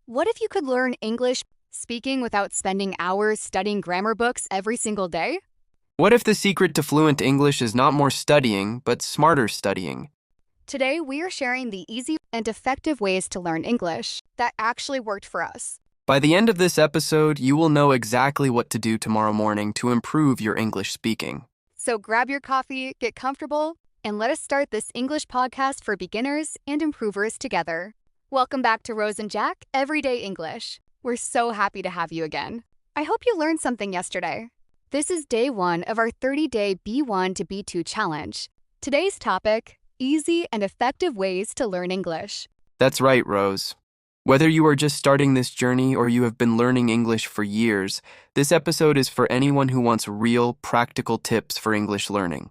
What if you could learn English speaking without spending hours studying grammar books every single day? What if the secret to fluent English is not more studying, but smarter studying? Today, we are sharing the easy and effective ways to learn English that actually worked for us. By the end of this episode, you will know exactly what to do tomorrow morning to improve your English speaking. So grab your coffee, get comfortable, and let us start this English podcast for beginners and improvers together. Welcome back to Rose and Jack, Everyday English. We're so happy to have you again. I hope you learned something yesterday. This is day 1 of our 30-day B1 to B2 challenge. Today's topic, easy and effective ways to learn English. That's right, Rose. Whether you are just starting this journey or you have been learning English for years, this episode is for anyone who wants real, practical tips for English learning.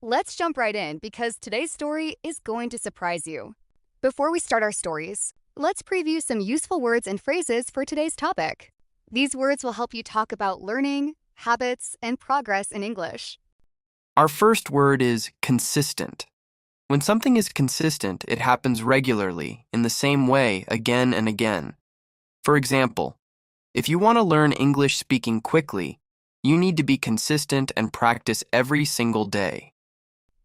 Let's jump right in because today's story is going to surprise you. Before we start our stories, let's preview some useful words and phrases for today's topic. These words will help you talk about learning, habits, and progress in English. Our first word is consistent. When something is consistent, it happens regularly, in the same way, again and again. For example, if you want to learn English speaking quickly, you need to be consistent and practice every single day.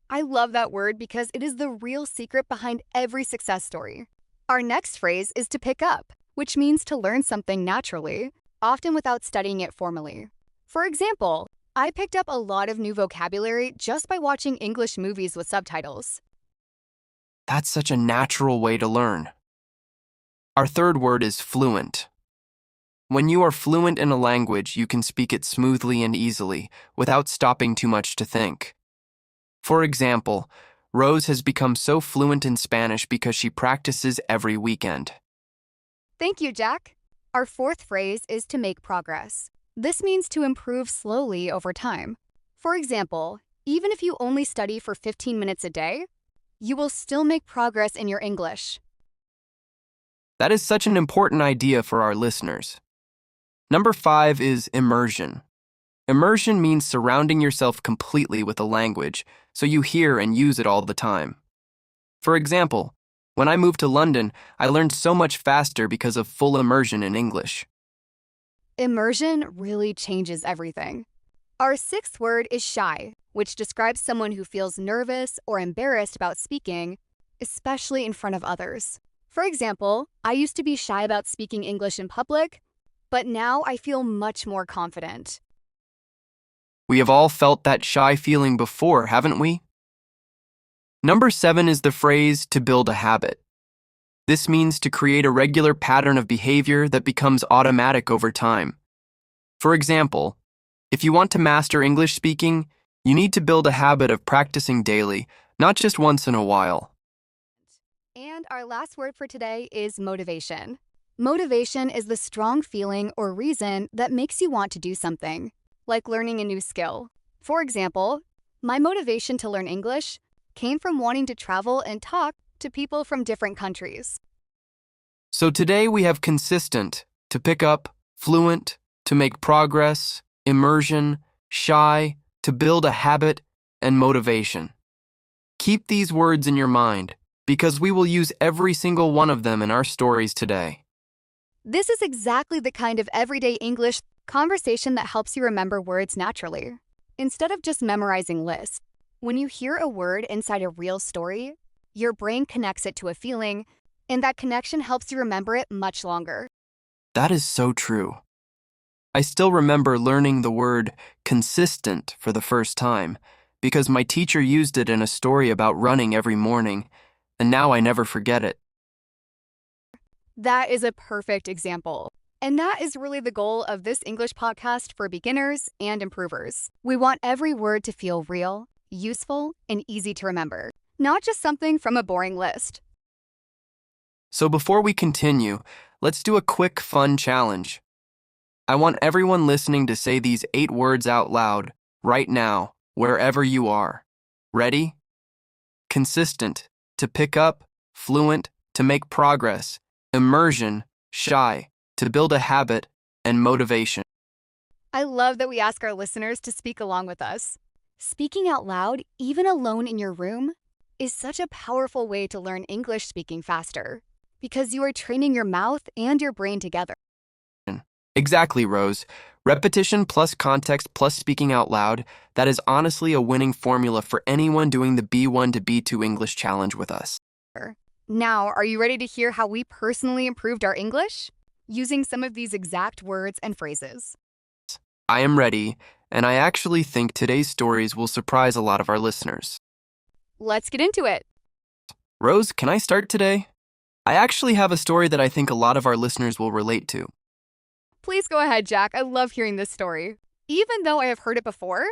I love that word because it is the real secret behind every success story. Our next phrase is to pick up, which means to learn something naturally, often without studying it formally. For example, I picked up a lot of new vocabulary just by watching English movies with subtitles. That's such a natural way to learn. Our third word is fluent. When you are fluent in a language, you can speak it smoothly and easily, without stopping too much to think. For example, Rose has become so fluent in Spanish because she practices every weekend. Thank you, Jack. Our fourth phrase is to make progress. This means to improve slowly over time. For example, even if you only study for 15 minutes a day, you will still make progress in your English. That is such an important idea for our listeners. Number 5 is immersion. Immersion means surrounding yourself completely with a language, so you hear and use it all the time. For example, when I moved to London, I learned so much faster because of full immersion in English. Immersion really changes everything. Our sixth word is shy, which describes someone who feels nervous or embarrassed about speaking, especially in front of others. For example, I used to be shy about speaking English in public, but now I feel much more confident. We have all felt that shy feeling before, haven't we? Number 7 is the phrase to build a habit. This means to create a regular pattern of behavior that becomes automatic over time. For example, if you want to master English speaking, you need to build a habit of practicing daily, not just once in a while. And our last word for today is motivation. Motivation is the strong feeling or reason that makes you want to do something, like learning a new skill. For example, my motivation to learn English came from wanting to travel and talk to people from different countries. So today we have consistent, to pick up, fluent, to make progress, immersion, shy, to build a habit, and motivation. Keep these words in your mind, because we will use every single one of them in our stories today. This is exactly the kind of everyday English conversation that helps you remember words naturally. Instead of just memorizing lists, when you hear a word inside a real story, your brain connects it to a feeling, and that connection helps you remember it much longer. That is so true. I still remember learning the word consistent for the first time because my teacher used it in a story about running every morning, and now I never forget it. That is a perfect example. And that is really the goal of this English podcast for beginners and improvers. We want every word to feel real, useful, and easy to remember, not just something from a boring list. So before we continue, let's do a quick, fun challenge. I want everyone listening to say these 8 words out loud, right now, wherever you are. Ready? Consistent, to pick up, fluent, to make progress, immersion, shy, to build a habit, and motivation. I love that we ask our listeners to speak along with us. Speaking out loud, even alone in your room, is such a powerful way to learn English speaking faster. because you are training your mouth and your brain together. Exactly, Rose. Repetition plus context plus speaking out loud, that is honestly a winning formula for anyone doing the B1 to B2 English challenge with us. Now, are you ready to hear how we personally improved our English? Using some of these exact words and phrases. I am ready, and I actually think today's stories will surprise a lot of our listeners. Let's get into it. Rose, can I start today? I actually have a story that I think a lot of our listeners will relate to. Please go ahead, Jack. I love hearing this story. Even though I have heard it before.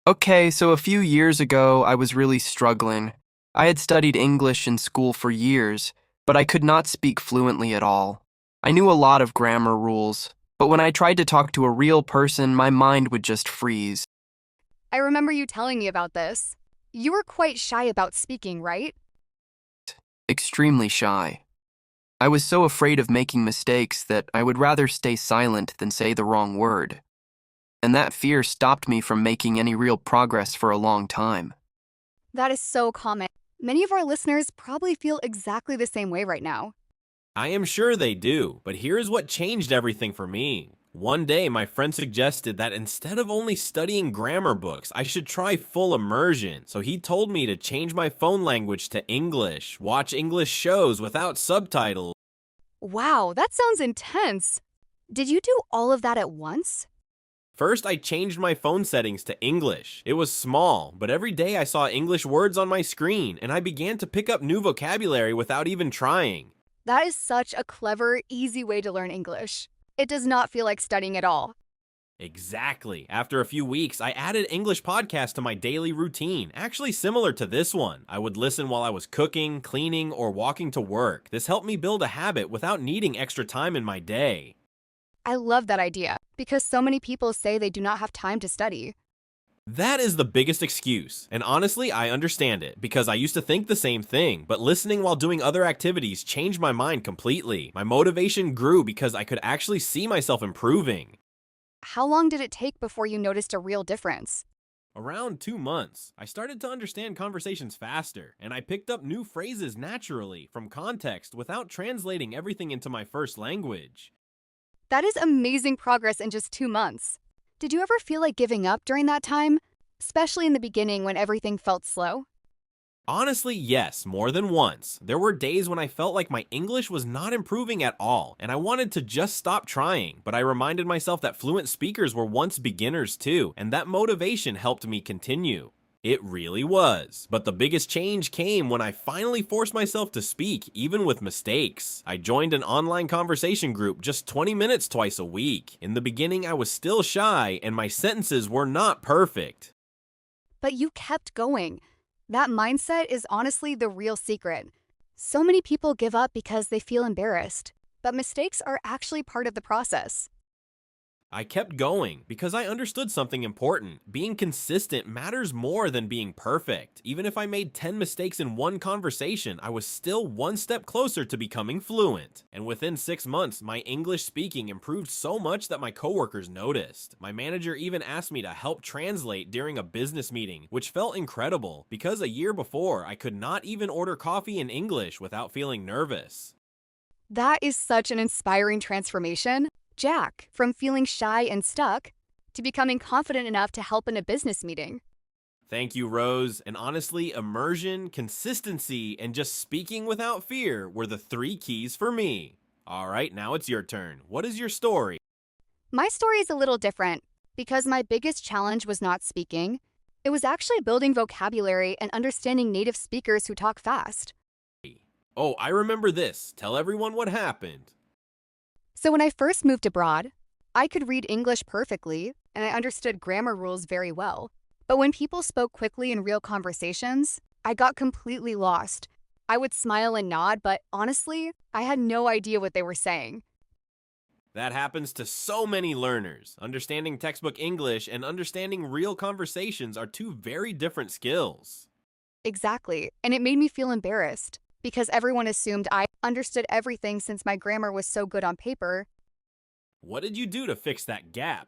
Okay, so a few years ago, I was really struggling. I had studied English in school for years, but I could not speak fluently at all. I knew a lot of grammar rules, but when I tried to talk to a real person, my mind would just freeze. I remember you telling me about this. You were quite shy about speaking, right? Extremely shy. I was so afraid of making mistakes that I would rather stay silent than say the wrong word. And that fear stopped me from making any real progress for a long time. That is so common. Many of our listeners probably feel exactly the same way right now. I am sure they do, but here's what changed everything for me. One day, my friend suggested that instead of only studying grammar books, I should try full immersion. So he told me to change my phone language to English, watch English shows without subtitles. Wow, that sounds intense. Did you do all of that at once? First, I changed my phone settings to English. It was small, but every day I saw English words on my screen, and I began to pick up new vocabulary without even trying. That is such a clever, easy way to learn English. It does not feel like studying at all. Exactly. After a few weeks, I added English podcasts to my daily routine, actually similar to this one. I would listen while I was cooking, cleaning, or walking to work. This helped me build a habit without needing extra time in my day. I love that idea because so many people say they do not have time to study. That is the biggest excuse, and honestly, I understand it, because I used to think the same thing, but listening while doing other activities changed my mind completely. My motivation grew because I could actually see myself improving. How long did it take before you noticed a real difference? Around 2 months, I started to understand conversations faster, and I picked up new phrases naturally, from context, without translating everything into my first language. That is amazing progress in just 2 months. Did you ever feel like giving up during that time? Especially in the beginning when everything felt slow? Honestly, yes, more than once. There were days when I felt like my English was not improving at all, and I wanted to just stop trying, but I reminded myself that fluent speakers were once beginners too, and that motivation helped me continue. It really was. But the biggest change came when I finally forced myself to speak, even with mistakes. I joined an online conversation group just 20 minutes twice a week. In the beginning, I was still shy, and my sentences were not perfect. But you kept going. That mindset is honestly the real secret. So many people give up because they feel embarrassed, but mistakes are actually part of the process. I kept going because I understood something important. Being consistent matters more than being perfect. Even if I made 10 mistakes in one conversation, I was still one step closer to becoming fluent. And within 6 months, my English speaking improved so much that my coworkers noticed. My manager even asked me to help translate during a business meeting, which felt incredible because a year before, I could not even order coffee in English without feeling nervous. That is such an inspiring transformation. Jack, from feeling shy and stuck to becoming confident enough to help in a business meeting. Thank you, Rose. And honestly, immersion, consistency, and just speaking without fear were the 3 keys for me. All right, now it's your turn. What is your story? My story is a little different because my biggest challenge was not speaking. It was actually building vocabulary and understanding native speakers who talk fast. Oh, I remember this. Tell everyone what happened. So when I first moved abroad, I could read English perfectly and I understood grammar rules very well. But when people spoke quickly in real conversations, I got completely lost. I would smile and nod, but honestly, I had no idea what they were saying. That happens to so many learners. Understanding textbook English and understanding real conversations are 2 very different skills. Exactly, and it made me feel embarrassed because everyone assumed I understood everything since my grammar was so good on paper. What did you do to fix that gap?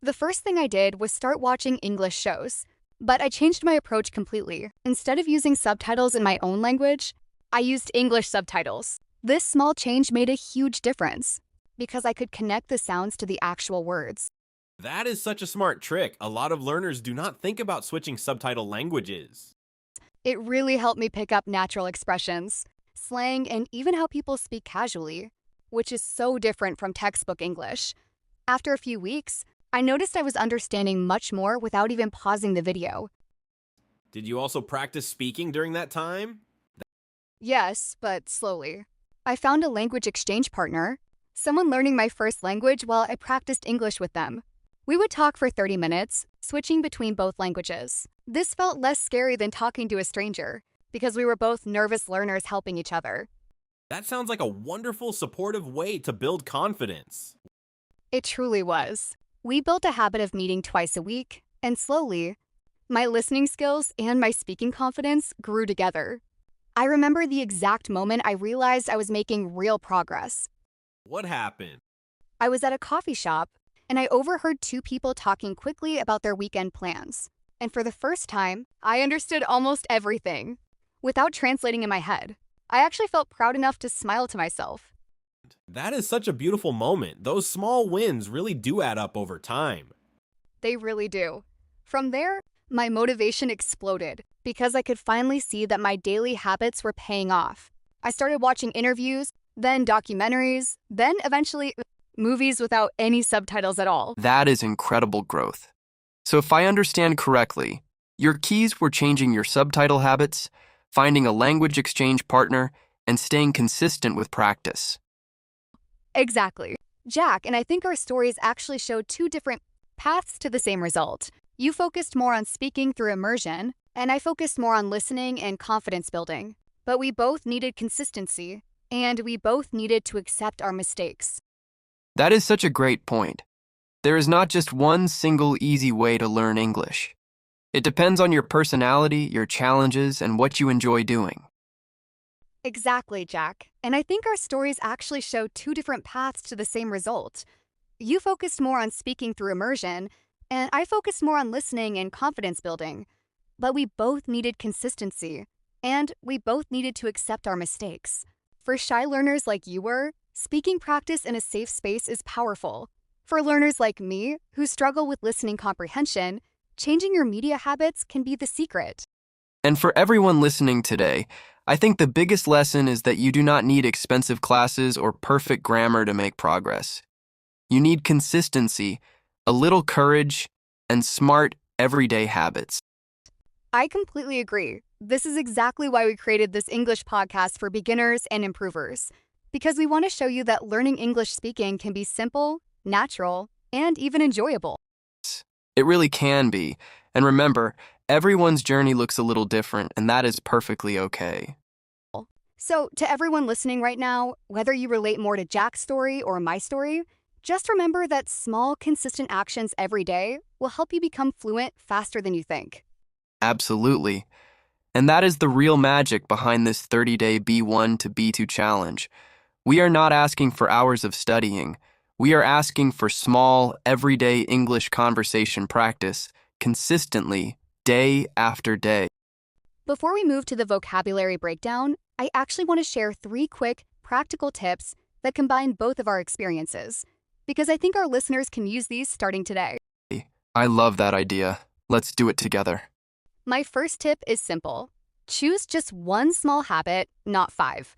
The first thing I did was start watching English shows, but I changed my approach completely. Instead of using subtitles in my own language, I used English subtitles. This small change made a huge difference because I could connect the sounds to the actual words. That is such a smart trick. A lot of learners do not think about switching subtitle languages. It really helped me pick up natural expressions, slang, and even how people speak casually, which is so different from textbook English. After a few weeks, I noticed I was understanding much more without even pausing the video. Did you also practice speaking during that time? Yes, but slowly. I found a language exchange partner, someone learning my first language while I practiced English with them. We would talk for 30 minutes, switching between both languages. This felt less scary than talking to a stranger, because we were both nervous learners helping each other. That sounds like a wonderful, supportive way to build confidence. It truly was. We built a habit of meeting twice a week, and slowly, my listening skills and my speaking confidence grew together. I remember the exact moment I realized I was making real progress. What happened? I was at a coffee shop, and I overheard two people talking quickly about their weekend plans. And for the first time, I understood almost everything, without translating in my head. I actually felt proud enough to smile to myself. That is such a beautiful moment. Those small wins really do add up over time. They really do. From there, my motivation exploded because I could finally see that my daily habits were paying off. I started watching interviews, then documentaries, then eventually movies without any subtitles at all. That is incredible growth. So if I understand correctly, your keys were changing your subtitle habits, finding a language exchange partner, and staying consistent with practice. Exactly. Jack and I think our stories actually show two different paths to the same result. You focused more on speaking through immersion, and I focused more on listening and confidence building. But we both needed consistency, and we both needed to accept our mistakes. That is such a great point. There is not just one single easy way to learn English. It depends on your personality, your challenges, and what you enjoy doing. Exactly, Jack. And I think our stories actually show two different paths to the same result. You focused more on speaking through immersion, and I focused more on listening and confidence building. But we both needed consistency, and we both needed to accept our mistakes. For shy learners like you were, speaking practice in a safe space is powerful. For learners like me, who struggle with listening comprehension, changing your media habits can be the secret. And for everyone listening today, I think the biggest lesson is that you do not need expensive classes or perfect grammar to make progress. You need consistency, a little courage, and smart, everyday habits. I completely agree. This is exactly why we created this English podcast for beginners and improvers, because we want to show you that learning English speaking can be simple, natural, and even enjoyable. It really can be. And remember, everyone's journey looks a little different, and that is perfectly okay. So, to everyone listening right now, whether you relate more to Jack's story or my story, just remember that small, consistent actions every day will help you become fluent faster than you think. Absolutely. And that is the real magic behind this 30-day B1 to B2 challenge. We are not asking for hours of studying. We are asking for small, everyday English conversation practice, consistently, day after day. Before we move to the vocabulary breakdown, I actually want to share 3 quick, practical tips that combine both of our experiences, because I think our listeners can use these starting today. I love that idea. Let's do it together. My first tip is simple. Choose just one small habit, not 5.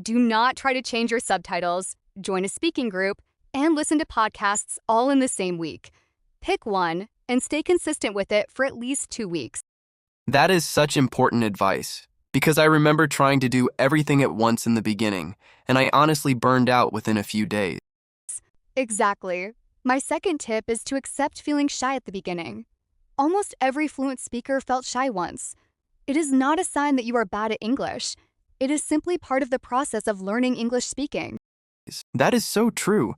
Do not try to change your subtitles, join a speaking group, and listen to podcasts all in the same week. Pick one and stay consistent with it for at least 2 weeks. That is such important advice, because I remember trying to do everything at once in the beginning, and I honestly burned out within a few days. Exactly. My second tip is to accept feeling shy at the beginning. Almost every fluent speaker felt shy once. It is not a sign that you are bad at English. It is simply part of the process of learning English speaking. That is so true.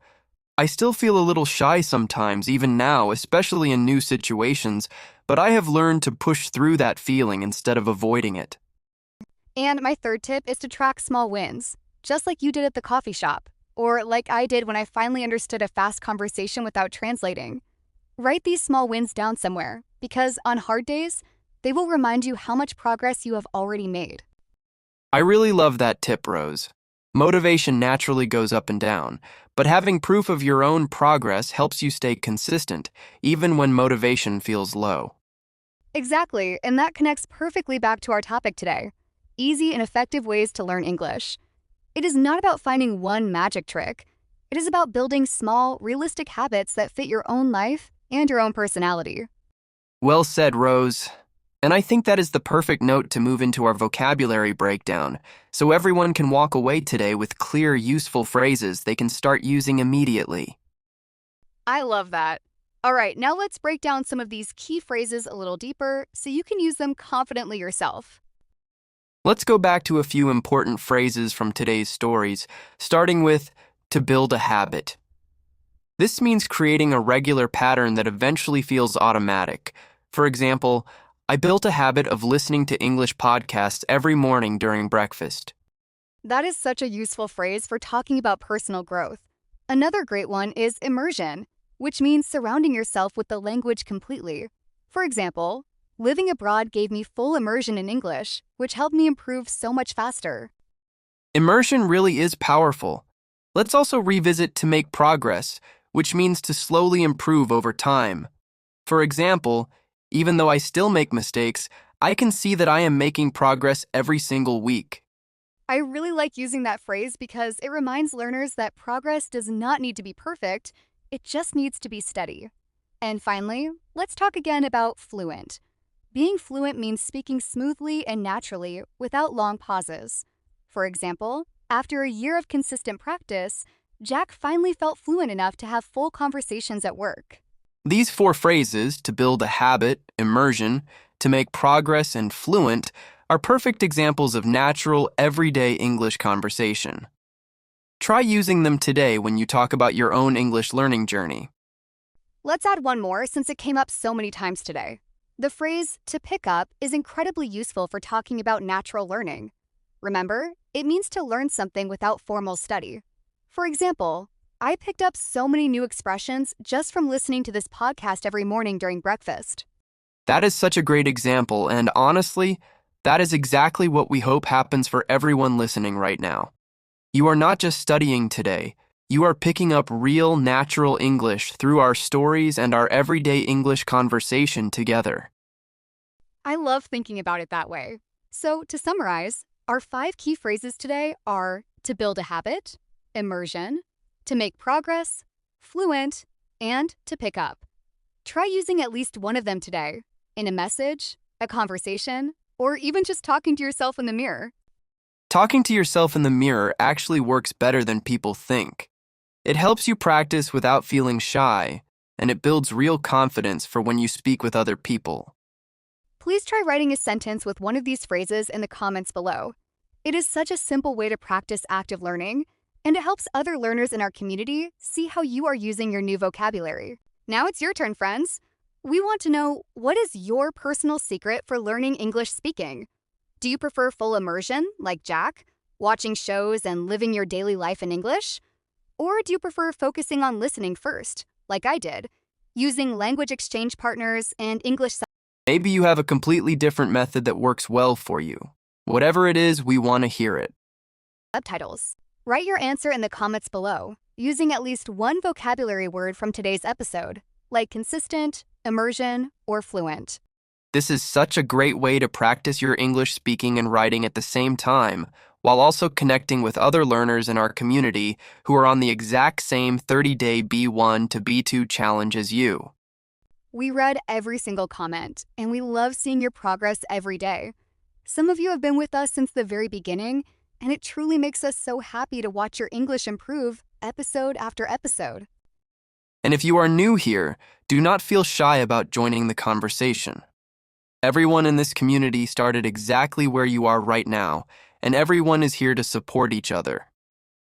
I still feel a little shy sometimes, even now, especially in new situations, but I have learned to push through that feeling instead of avoiding it. And my third tip is to track small wins, just like you did at the coffee shop, or like I did when I finally understood a fast conversation without translating. Write these small wins down somewhere, because on hard days, they will remind you how much progress you have already made. I really love that tip, Rose. Motivation naturally goes up and down, but having proof of your own progress helps you stay consistent, even when motivation feels low. Exactly, and that connects perfectly back to our topic today: easy and effective ways to learn English. It is not about finding one magic trick. It is about building small, realistic habits that fit your own life and your own personality. Well said, Rose. And I think that is the perfect note to move into our vocabulary breakdown, so everyone can walk away today with clear, useful phrases they can start using immediately. I love that. All right, now let's break down some of these key phrases a little deeper so you can use them confidently yourself. Let's go back to a few important phrases from today's stories, starting with to build a habit. This means creating a regular pattern that eventually feels automatic. For example, I built a habit of listening to English podcasts every morning during breakfast. That is such a useful phrase for talking about personal growth. Another great one is immersion, which means surrounding yourself with the language completely. For example, living abroad gave me full immersion in English, which helped me improve so much faster. Immersion really is powerful. Let's also revisit to make progress, which means to slowly improve over time. For example, even though I still make mistakes, I can see that I am making progress every single week. I really like using that phrase because it reminds learners that progress does not need to be perfect, it just needs to be steady. And finally, let's talk again about fluent. Being fluent means speaking smoothly and naturally without long pauses. For example, after a year of consistent practice, Jack finally felt fluent enough to have full conversations at work. These 4 phrases, to build a habit, immersion, to make progress, and fluent, are perfect examples of natural, everyday English conversation. Try using them today when you talk about your own English learning journey. Let's add one more since it came up so many times today. The phrase to pick up is incredibly useful for talking about natural learning. Remember, it means to learn something without formal study. For example, I picked up so many new expressions just from listening to this podcast every morning during breakfast. That is such a great example, and honestly, that is exactly what we hope happens for everyone listening right now. You are not just studying today, you are picking up real, natural English through our stories and our everyday English conversation together. I love thinking about it that way. So, to summarize, our 5 key phrases today are to build a habit, immersion, to make progress, fluent, and to pick up. Try using at least one of them today, in a message, a conversation, or even just talking to yourself in the mirror. Talking to yourself in the mirror actually works better than people think. It helps you practice without feeling shy, and it builds real confidence for when you speak with other people. Please try writing a sentence with one of these phrases in the comments below. It is such a simple way to practice active learning, and it helps other learners in our community see how you are using your new vocabulary. Now it's your turn, friends. We want to know, what is your personal secret for learning English speaking? Do you prefer full immersion, like Jack, watching shows and living your daily life in English? Or do you prefer focusing on listening first, like I did, using language exchange partners and English Maybe you have a completely different method that works well for you. Whatever it is, we want to hear it. subtitles? Write your answer in the comments below, using at least one vocabulary word from today's episode, like consistent, immersion, or fluent. This is such a great way to practice your English speaking and writing at the same time, while also connecting with other learners in our community who are on the exact same 30-day B1 to B2 challenge as you. We read every single comment, and we love seeing your progress every day. Some of you have been with us since the very beginning, and it truly makes us so happy to watch your English improve episode after episode. And if you are new here, do not feel shy about joining the conversation. Everyone in this community started exactly where you are right now, and everyone is here to support each other.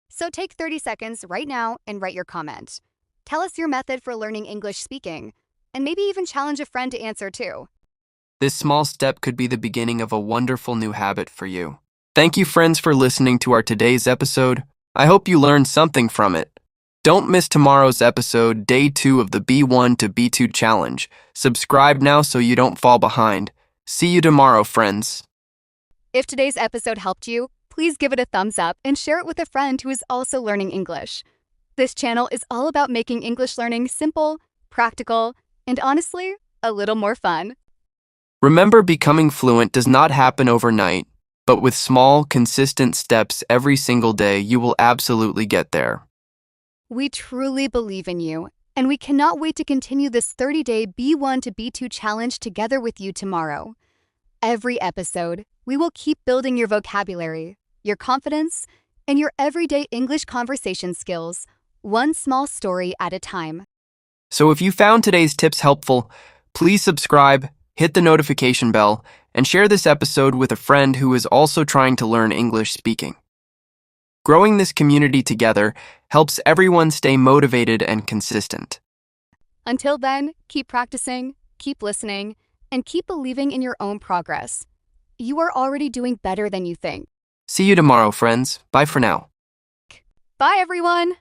So take 30 seconds right now and write your comment. Tell us your method for learning English speaking, and maybe even challenge a friend to answer too. This small step could be the beginning of a wonderful new habit for you. Thank you, friends, for listening to our today's episode. I hope you learned something from it. Don't miss tomorrow's episode, Day 2 of the B1 to B2 Challenge. Subscribe now so you don't fall behind. See you tomorrow, friends. If today's episode helped you, please give it a thumbs up and share it with a friend who is also learning English. This channel is all about making English learning simple, practical, and honestly, a little more fun. Remember, becoming fluent does not happen overnight, but with small, consistent steps every single day, you will absolutely get there. We truly believe in you, and we cannot wait to continue this 30-day B1 to B2 challenge together with you tomorrow. Every episode, we will keep building your vocabulary, your confidence, and your everyday English conversation skills, one small story at a time. So if you found today's tips helpful, please subscribe, hit the notification bell, and share this episode with a friend who is also trying to learn English speaking. Growing this community together helps everyone stay motivated and consistent. Until then, keep practicing, keep listening, and keep believing in your own progress. You are already doing better than you think. See you tomorrow, friends. Bye for now. Bye, everyone!